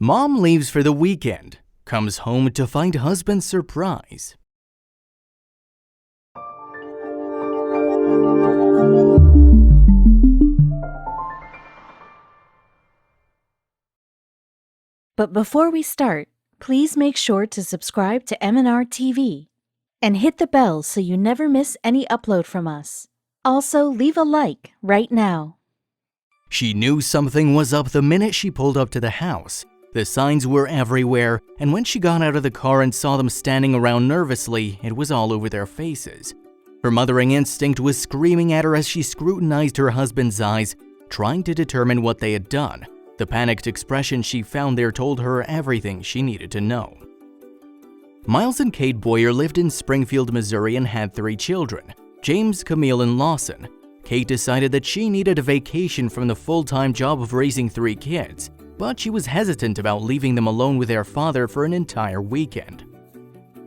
Mom leaves for the weekend, comes home to find husband's surprise. But before we start, please make sure to subscribe to m&rtv and hit the bell so you never miss any upload from us. Also, leave a like right now. She knew something was up the minute she pulled up to the house. The signs were everywhere, and when she got out of the car and saw them standing around nervously, it was all over their faces. Her mothering instinct was screaming at her as she scrutinized her husband's eyes, trying to determine what they had done. The panicked expression she found there told her everything she needed to know. Miles and Kate Boyer lived in Springfield, Missouri and had 3 children, James, Camille, and Lawson. Kate decided that she needed a vacation from the full-time job of raising 3 kids, but she was hesitant about leaving them alone with their father for an entire weekend.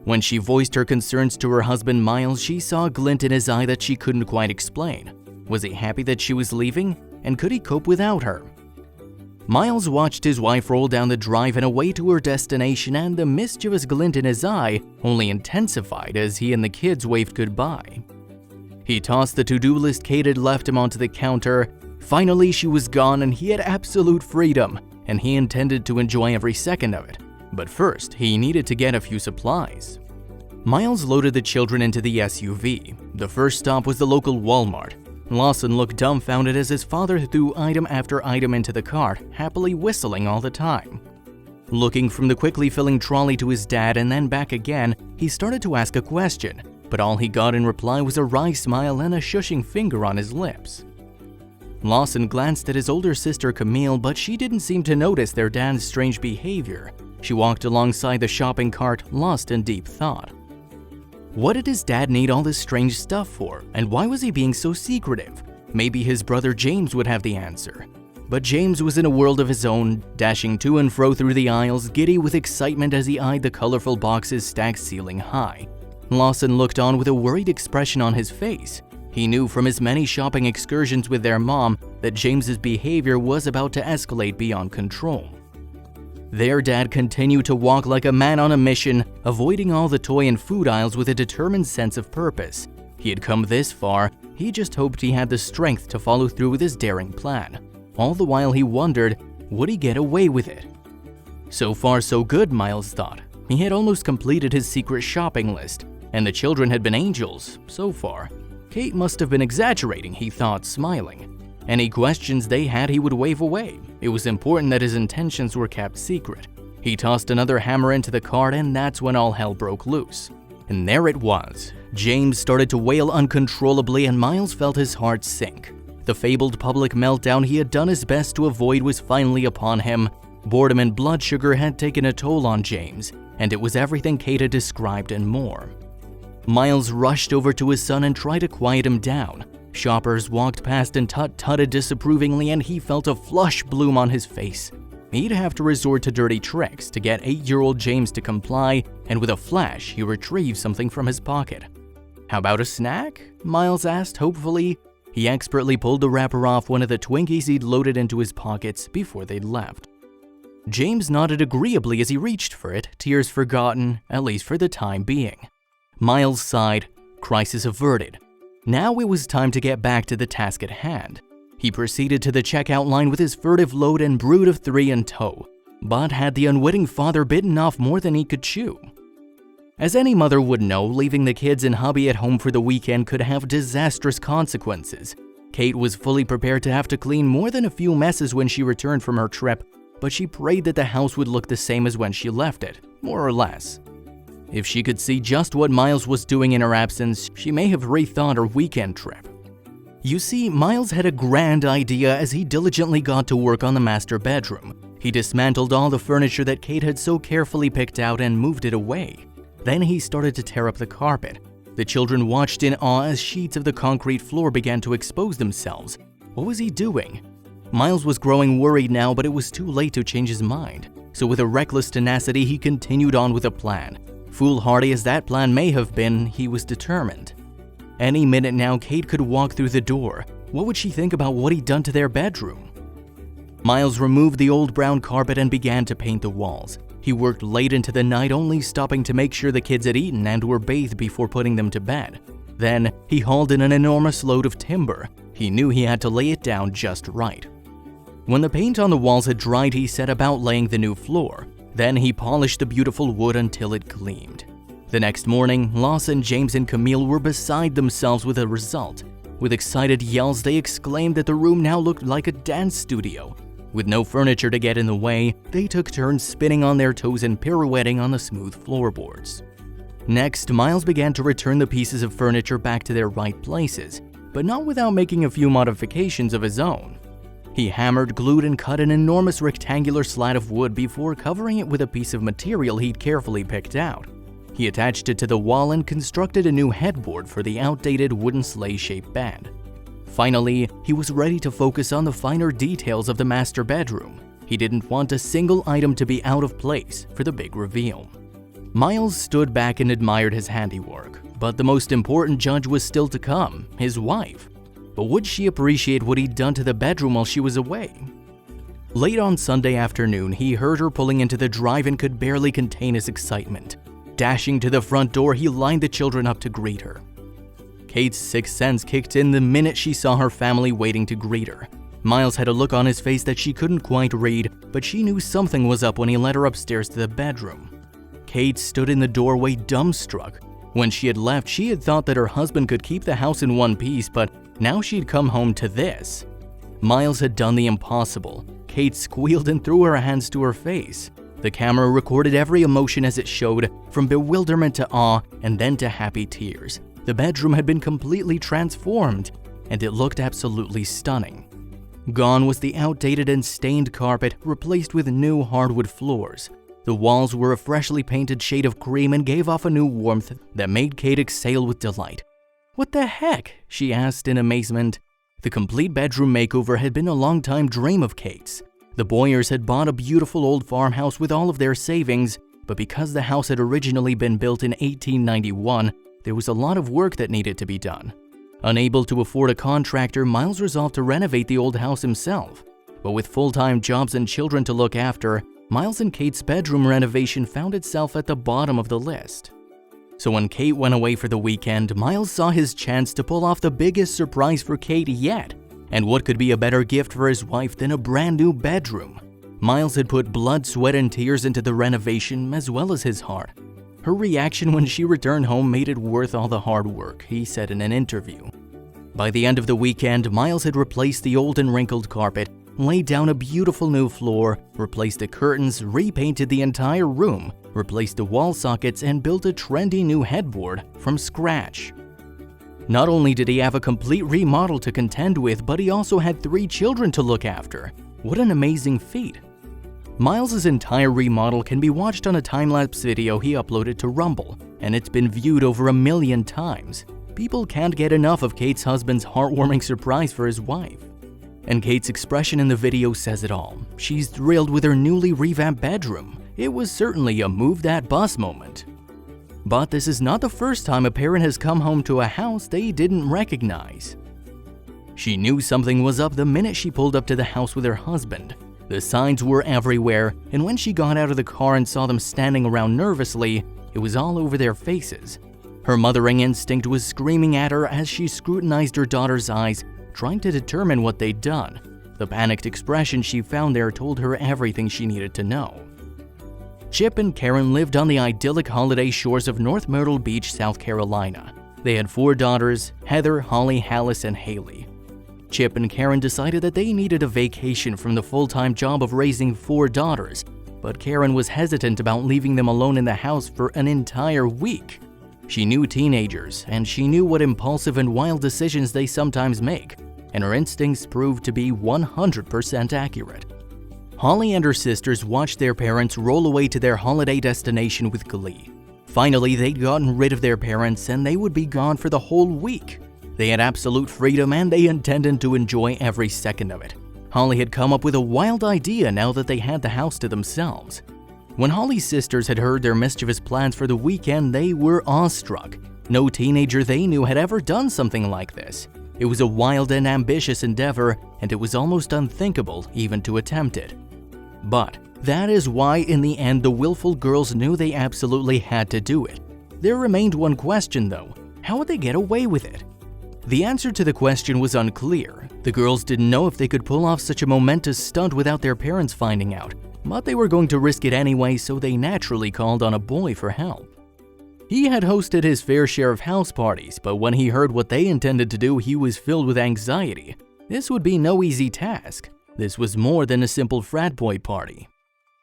When she voiced her concerns to her husband Miles, she saw a glint in his eye that she couldn't quite explain. Was he happy that she was leaving, and could he cope without her? Miles watched his wife roll down the drive and away to her destination, and the mischievous glint in his eye only intensified as he and the kids waved goodbye. He tossed the to-do list Kate had left him onto the counter. Finally, she was gone and he had absolute freedom, and he intended to enjoy every second of it. But first, he needed to get a few supplies. Miles loaded the children into the SUV. The first stop was the local Walmart. Lawson looked dumbfounded as his father threw item after item into the cart, happily whistling all the time. Looking from the quickly filling trolley to his dad and then back again, he started to ask a question, but all he got in reply was a wry smile and a shushing finger on his lips. Lawson glanced at his older sister Camille, but she didn't seem to notice their dad's strange behavior. She walked alongside the shopping cart, lost in deep thought. What did his dad need all this strange stuff for, and why was he being so secretive? Maybe his brother James would have the answer. But James was in a world of his own, dashing to and fro through the aisles, giddy with excitement as he eyed the colorful boxes stacked ceiling high. Lawson looked on with a worried expression on his face. He knew from his many shopping excursions with their mom that James's behavior was about to escalate beyond control. Their dad continued to walk like a man on a mission, avoiding all the toy and food aisles with a determined sense of purpose. He had come this far, he just hoped he had the strength to follow through with his daring plan. All the while he wondered, would he get away with it? So far so good, Miles thought. He had almost completed his secret shopping list, and the children had been angels, so far. Kate must have been exaggerating, he thought, smiling. Any questions they had he would wave away. It was important that his intentions were kept secret. He tossed another hammer into the cart, and that's when all hell broke loose. And there it was. James started to wail uncontrollably, and Miles felt his heart sink. The fabled public meltdown he had done his best to avoid was finally upon him. Boredom and blood sugar had taken a toll on James, and it was everything Kate had described and more. Miles rushed over to his son and tried to quiet him down. Shoppers walked past and tut-tutted disapprovingly, and he felt a flush bloom on his face. He'd have to resort to dirty tricks to get 8-year-old James to comply, and with a flash, he retrieved something from his pocket. "How about a snack?" Miles asked hopefully. He expertly pulled the wrapper off one of the Twinkies he'd loaded into his pockets before they'd left. James nodded agreeably as he reached for it, tears forgotten, at least for the time being. Miles sighed, crisis averted. Now it was time to get back to the task at hand. He proceeded to the checkout line with his furtive load and brood of 3 in tow, but had the unwitting father bitten off more than he could chew. As any mother would know, leaving the kids and hubby at home for the weekend could have disastrous consequences. Kate was fully prepared to have to clean more than a few messes when she returned from her trip, but she prayed that the house would look the same as when she left it, more or less. If she could see just what Miles was doing in her absence, she may have rethought her weekend trip. You see, Miles had a grand idea as he diligently got to work on the master bedroom. He dismantled all the furniture that Kate had so carefully picked out and moved it away. Then he started to tear up the carpet. The children watched in awe as sheets of the concrete floor began to expose themselves. What was he doing? Miles was growing worried now, but it was too late to change his mind. So with a reckless tenacity, he continued on with a plan. Foolhardy as that plan may have been, he was determined. Any minute now, Kate could walk through the door. What would she think about what he'd done to their bedroom? Miles removed the old brown carpet and began to paint the walls. He worked late into the night, only stopping to make sure the kids had eaten and were bathed before putting them to bed. Then, he hauled in an enormous load of timber. He knew he had to lay it down just right. When the paint on the walls had dried, he set about laying the new floor. Then he polished the beautiful wood until it gleamed. The next morning, Lawson, James, and Camille were beside themselves with the result. With excited yells, they exclaimed that the room now looked like a dance studio. With no furniture to get in the way, they took turns spinning on their toes and pirouetting on the smooth floorboards. Next, Miles began to return the pieces of furniture back to their right places, but not without making a few modifications of his own. He hammered, glued, and cut an enormous rectangular slat of wood before covering it with a piece of material he'd carefully picked out. He attached it to the wall and constructed a new headboard for the outdated wooden sleigh-shaped bed. Finally, he was ready to focus on the finer details of the master bedroom. He didn't want a single item to be out of place for the big reveal. Miles stood back and admired his handiwork, but the most important judge was still to come, his wife. But would she appreciate what he'd done to the bedroom while she was away? Late on Sunday afternoon, he heard her pulling into the drive and could barely contain his excitement. Dashing to the front door, he lined the children up to greet her. Kate's sixth sense kicked in the minute she saw her family waiting to greet her. Miles had a look on his face that she couldn't quite read, but she knew something was up when he led her upstairs to the bedroom. Kate stood in the doorway dumbstruck. When she had left, she had thought that her husband could keep the house in one piece, but now she'd come home to this. Miles had done the impossible. Kate squealed and threw her hands to her face. The camera recorded every emotion as it showed, from bewilderment to awe and then to happy tears. The bedroom had been completely transformed, and it looked absolutely stunning. Gone was the outdated and stained carpet, replaced with new hardwood floors. The walls were a freshly painted shade of cream and gave off a new warmth that made Kate exhale with delight. "What the heck?" she asked in amazement. The complete bedroom makeover had been a long-time dream of Kate's. The Boyers had bought a beautiful old farmhouse with all of their savings, but because the house had originally been built in 1891, there was a lot of work that needed to be done. Unable to afford a contractor, Miles resolved to renovate the old house himself. But with full-time jobs and children to look after, Miles and Kate's bedroom renovation found itself at the bottom of the list. So when Kate went away for the weekend, Miles saw his chance to pull off the biggest surprise for Kate yet. And what could be a better gift for his wife than a brand new bedroom? Miles had put blood, sweat, and tears into the renovation as well as his heart. Her reaction when she returned home made it worth all the hard work, he said in an interview. By the end of the weekend, Miles had replaced the old and wrinkled carpet, laid down a beautiful new floor, replaced the curtains, repainted the entire room, replaced the wall sockets, and built a trendy new headboard from scratch. Not only did he have a complete remodel to contend with, but he also had 3 children to look after. What an amazing feat. Miles's entire remodel can be watched on a time-lapse video he uploaded to Rumble, and it's been viewed over 1 million times. People can't get enough of Kate's husband's heartwarming surprise for his wife. And Kate's expression in the video says it all. She's thrilled with her newly revamped bedroom. It was certainly a move that bus moment. But this is not the first time a parent has come home to a house they didn't recognize. She knew something was up the minute she pulled up to the house with her husband. The signs were everywhere, and when she got out of the car and saw them standing around nervously, it was all over their faces. Her mothering instinct was screaming at her as she scrutinized her daughter's eyes, trying to determine what they'd done. The panicked expression she found there told her everything she needed to know. Chip and Karen lived on the idyllic holiday shores of North Myrtle Beach, South Carolina. They had 4 daughters, Heather, Holly, Hallis, and Haley. Chip and Karen decided that they needed a vacation from the full-time job of raising 4 daughters, but Karen was hesitant about leaving them alone in the house for an entire week. She knew teenagers, and she knew what impulsive and wild decisions they sometimes make, and her instincts proved to be 100% accurate. Holly and her sisters watched their parents roll away to their holiday destination with glee. Finally, they'd gotten rid of their parents and they would be gone for the whole week. They had absolute freedom and they intended to enjoy every second of it. Holly had come up with a wild idea now that they had the house to themselves. When Holly's sisters had heard their mischievous plans for the weekend, they were awestruck. No teenager they knew had ever done something like this. It was a wild and ambitious endeavor, and it was almost unthinkable even to attempt it. But that is why in the end the willful girls knew they absolutely had to do it. There remained one question though: how would they get away with it? The answer to the question was unclear. The girls didn't know if they could pull off such a momentous stunt without their parents finding out, but they were going to risk it anyway, so they naturally called on a boy for help. He had hosted his fair share of house parties, but when he heard what they intended to do, he was filled with anxiety. This would be no easy task. This was more than a simple frat boy party.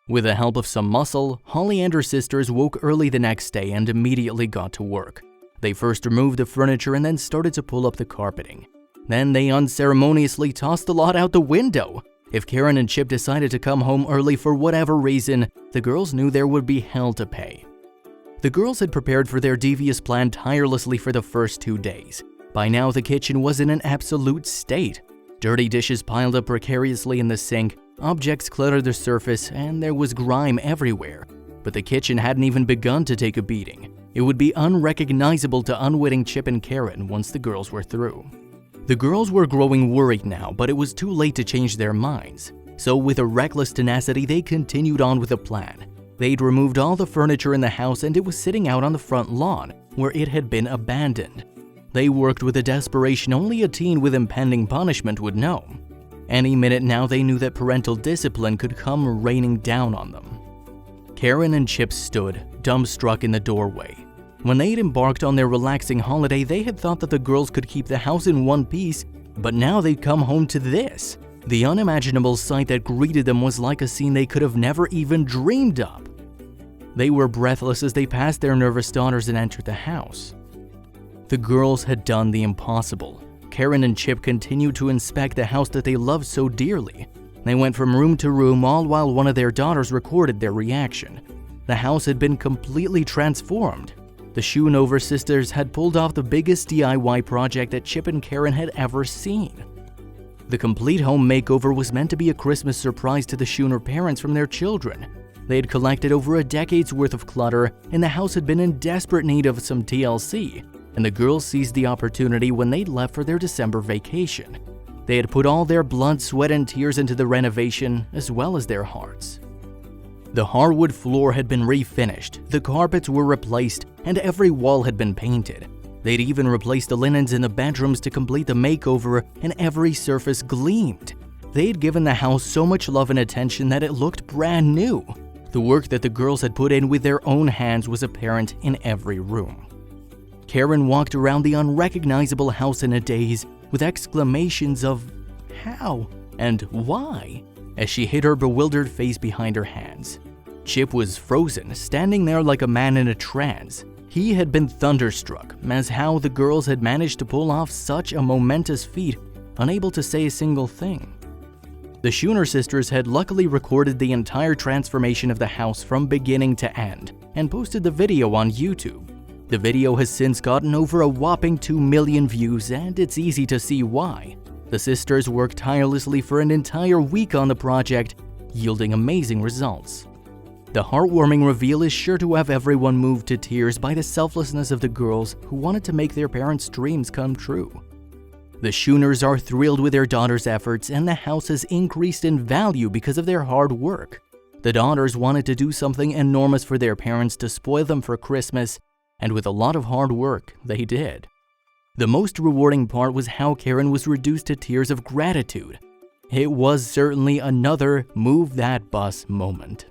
With the help of some muscle, Holly and her sisters woke early the next day and immediately got to work. They first removed the furniture and then started to pull up the carpeting. Then they unceremoniously tossed the lot out the window. If Karen and Chip decided to come home early for whatever reason, the girls knew there would be hell to pay. The girls had prepared for their devious plan tirelessly for the first 2 days. By now, the kitchen was in an absolute state. Dirty dishes piled up precariously in the sink, objects cluttered the surface, and there was grime everywhere. But the kitchen hadn't even begun to take a beating. It would be unrecognizable to unwitting Chip and Karen once the girls were through. The girls were growing worried now, but it was too late to change their minds. So with a reckless tenacity, they continued on with a plan. They'd removed all the furniture in the house and it was sitting out on the front lawn, where it had been abandoned. They worked with a desperation only a teen with impending punishment would know. Any minute now they knew that parental discipline could come raining down on them. Karen and Chip stood, dumbstruck in the doorway. When they'd embarked on their relaxing holiday, they had thought that the girls could keep the house in one piece, but now they'd come home to this. The unimaginable sight that greeted them was like a scene they could have never even dreamed of. They were breathless as they passed their nervous daughters and entered the house. The girls had done the impossible. Karen and Chip continued to inspect the house that they loved so dearly. They went from room to room, all while one of their daughters recorded their reaction. The house had been completely transformed. The Schoonover sisters had pulled off the biggest DIY project that Chip and Karen had ever seen. The complete home makeover was meant to be a Christmas surprise to the Schooner parents from their children. They had collected over a decade's worth of clutter, and the house had been in desperate need of some TLC, and the girls seized the opportunity when they'd left for their December vacation. They had put all their blood, sweat, and tears into the renovation, as well as their hearts. The hardwood floor had been refinished, the carpets were replaced, and every wall had been painted. They'd even replaced the linens in the bedrooms to complete the makeover, and every surface gleamed. They'd given the house so much love and attention that it looked brand new. The work that the girls had put in with their own hands was apparent in every room. Karen walked around the unrecognizable house in a daze, with exclamations of "how" and "why" as she hid her bewildered face behind her hands. Chip was frozen, standing there like a man in a trance. He had been thunderstruck as how the girls had managed to pull off such a momentous feat, unable to say a single thing. The Schooner sisters had luckily recorded the entire transformation of the house from beginning to end and posted the video on YouTube. The video has since gotten over a whopping 2 million views, and it's easy to see why. The sisters worked tirelessly for an entire week on the project, yielding amazing results. The heartwarming reveal is sure to have everyone moved to tears by the selflessness of the girls who wanted to make their parents' dreams come true. The Schooners are thrilled with their daughters' efforts, and the house has increased in value because of their hard work. The daughters wanted to do something enormous for their parents to spoil them for Christmas, and with a lot of hard work, they did. The most rewarding part was how Karen was reduced to tears of gratitude. It was certainly another move that bus moment.